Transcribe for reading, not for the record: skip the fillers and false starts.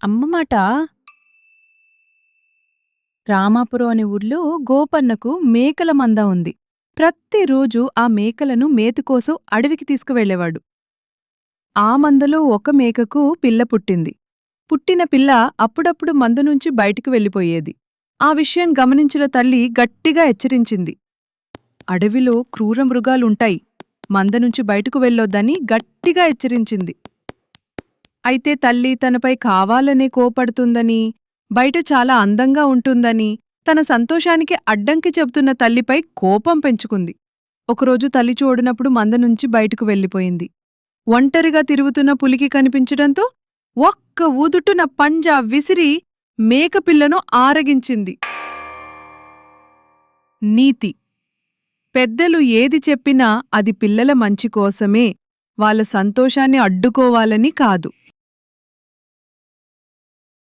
అమ్మ మాట. రామాపురం అనే ఊర్లో గోపన్నకు మేకల మంద ఉంది. ప్రతిరోజు ఆ మేకలను మేతుకోసం అడవికి తీసుకువెళ్ళేవాడు. ఆ మందలో ఒక మేకకు పిల్ల పుట్టింది. పుట్టిన పిల్ల అప్పుడప్పుడు మంద నుంచి బయటికి వెళ్ళిపోయేది. ఆ విషయం గమనించిన తల్లి గట్టిగా హెచ్చరించింది. అడవిలో క్రూర మృగాలుంటాయి, మంద నుంచి బయటకు వెళ్ళొద్దని గట్టిగా హెచ్చరించింది. అయితే తల్లి తనపై కావాలనే కోపడుతుందని, బయట చాలా అందంగా ఉంటుందని, తన సంతోషానికి అడ్డంకి చెబుతున్న తల్లిపై కోపం పెంచుకుంది. ఒకరోజు తల్లి చూడనప్పుడు మంద నుంచి బయటకు వెళ్ళిపోయింది. ఒంటరిగా తిరుగుతున్న పులికి కనిపించడంతో ఒక్క ఊదుటున పంజా విసిరి మేకపిల్లను ఆరగించింది. నీతి: పెద్దలు ఏది చెప్పినా అది పిల్లల మంచి కోసమే, వాళ్ళ సంతోషాన్ని అడ్డుకోవాలని కాదు.